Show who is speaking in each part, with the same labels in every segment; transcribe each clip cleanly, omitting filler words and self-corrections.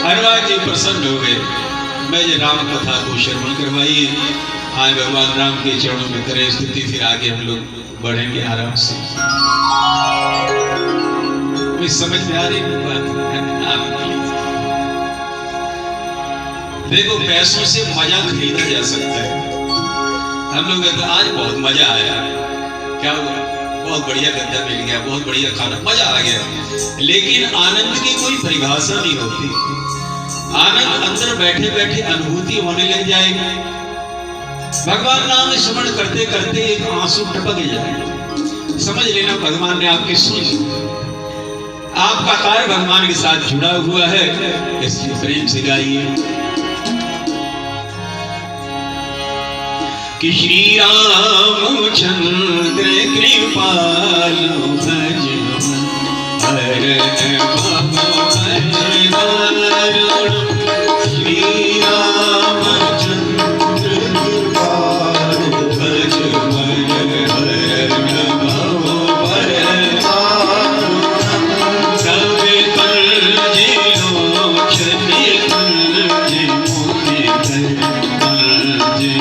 Speaker 1: हनुमान जी प्रसन्न हो गए। मैं ये राम कथा को श्रवण करवाइए। आज भगवान राम के चरणों में करें स्तुति, फिर आगे हम लोग बढ़ेंगे आराम से। समझ में आ रही बात? देखो, पैसों से मजा खरीदा जा सकता है। हम लोग कहते आज बहुत मजा आया, क्या हुआ? बहुत बढ़िया गद्दा मिल गया, बहुत बढ़िया खाना, मजा आ गया। लेकिन आनंद की कोई परिभाषा नहीं होती। आनंद अंदर बैठे बैठे अनुभूति होने लग जाएगी। भगवान नाम स्मरण करते करते एक आंसू टपक जाए, समझ लेना भगवान ने आपकी सुन ली। आपका कार्य भगवान के साथ जुड़ा हुआ है, इसलिए प्रेम से गाइए कि श्री रामचंद्र कृपालु भज हरण भव श्री रामचंद्र कृपालु भज हरण भव कवि कलजे लोचन कलजे मोति कलजे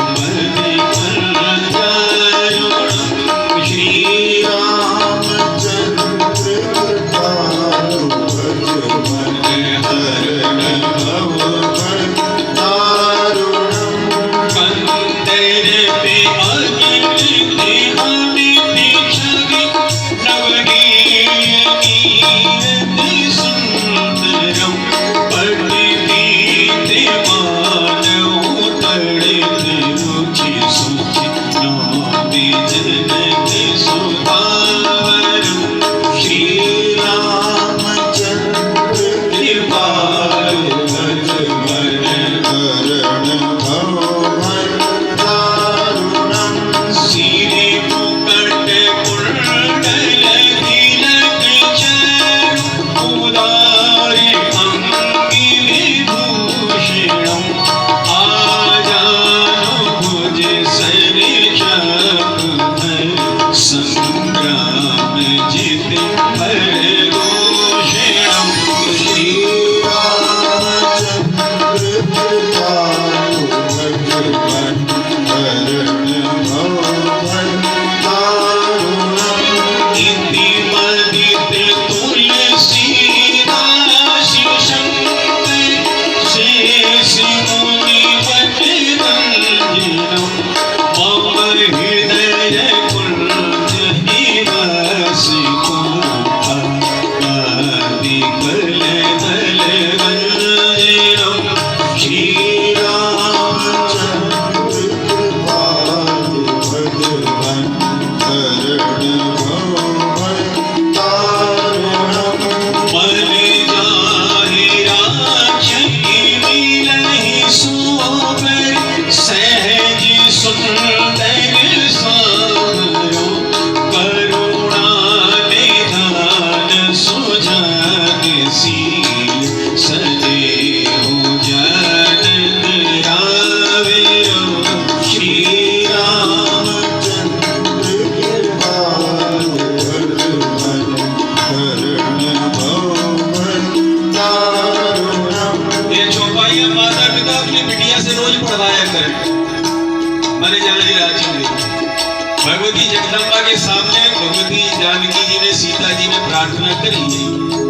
Speaker 1: भगवती जगदम्बा के सामने भगवती जानकी जी ने, सीता जी ने प्रार्थना करी,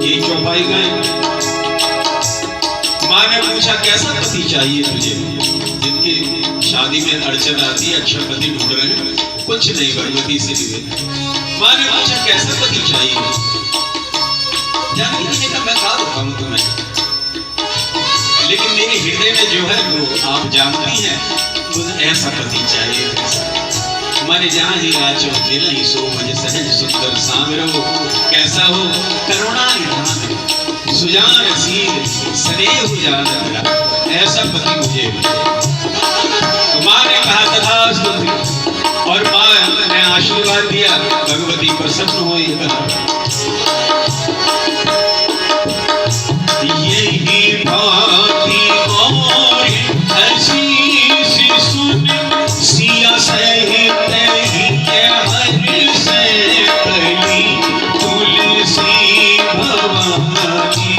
Speaker 1: ये चौपाई गाई। माँ ने पूछा कैसा पति चाहिए तुझे? जिनकी शादी में अड़चन आती है, अच्छा पति ढूंढ रहे हैं, कुछ नहीं भगवती से निवेदन। माँ ने पूछा कैसा पति चाहिए? जानकी जी ने कहा मैं क्या बताऊं तुम्हें, लेकिन मेरे हृदय में जो है वो आप जानती हैं, मुझे ऐसा पति चाहिए। माने जहाँ ही राजो खेला ही सो मुझे सहज सुंदर सामरो, कैसा हो करुणा निधान सुजान शील स्नेह जान, ऐसा पति मुझे। तो माँ ने कहा तथास्तु, और माँ ने आशीर्वाद दिया। भगवती प्रसन्न हुई। यही भांति और आशीष सुन सिया सहित तुलसी भवानी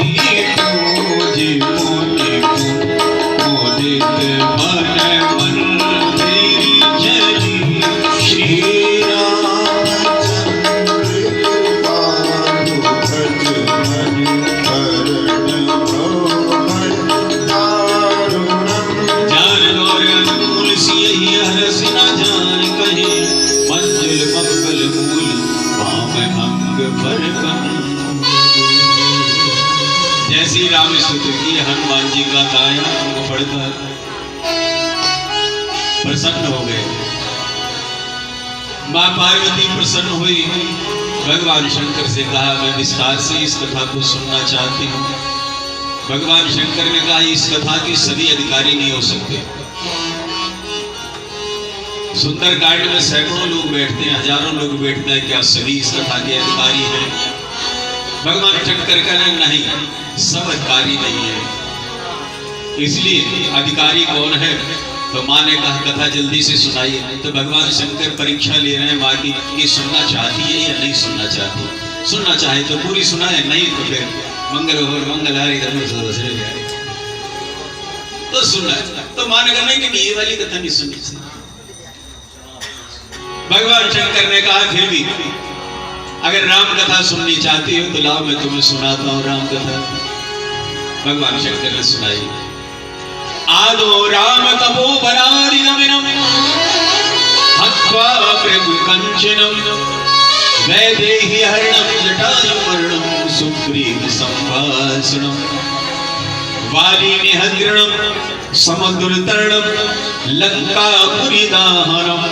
Speaker 1: श्री हनुमान जी का गाया उनको पढ़कर प्रसन्न हो गए। मां पार्वती प्रसन्न हुई, भगवान शंकर से कहा मैं विस्तार से इस कथा को सुनना चाहती हूँ। भगवान शंकर ने कहा इस कथा के सभी अधिकारी नहीं हो सकते। सुंदरकांड में सैकड़ों लोग बैठते हैं, हजारों लोग बैठते हैं, क्या सभी इस कथा के अधिकारी हैं? भगवान शंकर कहने नहीं, सब अधिकारी नहीं है। इसलिए अधिकारी कौन है? तो माँ ने कहा कथा जल्दी से सुनाइए। तो भगवान शंकर परीक्षा ले रहे हैं माँ की, ये सुनना चाहती है या नहीं सुनना चाहती। सुनना चाहे तो पूरी सुनाए, नहीं तो फिर मंगल हो मंगल हारी तो सुनना। तो माँ ने कहा नहीं ये वाली कथा नहीं सुननी। भगवान शंकर ने कहा फिर भी अगर राम कथा सुननी चाहती हो तो लाओ मैं तुम्हें सुनाता हूँ राम कथा। भगवान शंकर ने सुनाई। आदो राम तपो बनारिनम हत्वा प्रभु कंचनम वैदेही हरणम जटायुर्मरणम सुग्रीव संभाषणम वाली निहद्रणम समुद्रतरणम लंकापुरी दाहनम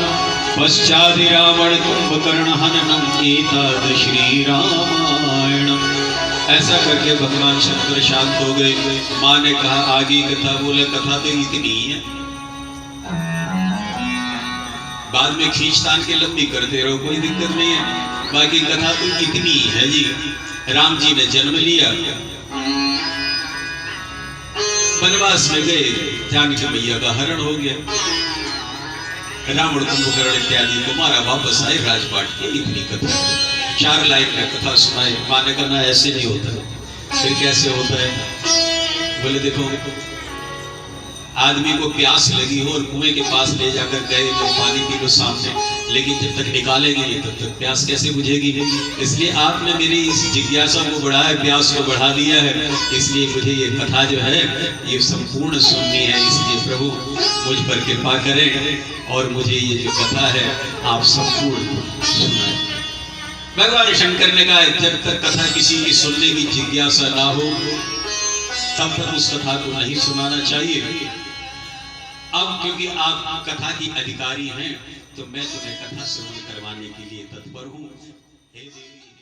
Speaker 1: पश्चादि रावण कुंभकर्ण हननम एतद श्री रामायणम। ऐसा करके भगवान शंकर शांत हो गए। माँ ने कहा आगे कथा। बोले कथा तो इतनी है, बाद में खींचतान के लंबी करते रहो, कोई दिक्कत नहीं है, बाकी कथा तो इतनी है जी। राम जी ने जन्म लिया, वनवास में गए, जानकी मैया का हरण हो गया, रावण कुंभकर्ण इत्यादि तुम्हारा वापस आए राजपाट की। इतनी कथा 4 लाइन में कथा सुनाए। माँ ने कहा ऐसे नहीं होता। फिर कैसे होता है? बोले देखो आदमी को प्यास लगी हो और कुएं के पास ले जाकर गए तो पानी पी लो सामने, लेकिन जब तक निकालेंगे नहीं तब तक प्यास कैसे बुझेगी? इसलिए आपने मेरी इस जिज्ञासा को बढ़ाया, प्यास को बढ़ा दिया है, इसलिए मुझे ये कथा जो है ये संपूर्ण सुननी है। इसलिए प्रभु मुझ पर कृपा करें और मुझे ये जो कथा है आप संपूर्ण सुनाएं। भगवान शंकर ने कहा जब तक कथा किसी की सुनने की जिज्ञासा ना हो तब तक उस कथा को नहीं सुनाना चाहिए। अब क्योंकि आप कथा की अधिकारी हैं तो मैं तुम्हें कथा श्रवण करवाने के लिए तत्पर हूँ। हे देवी।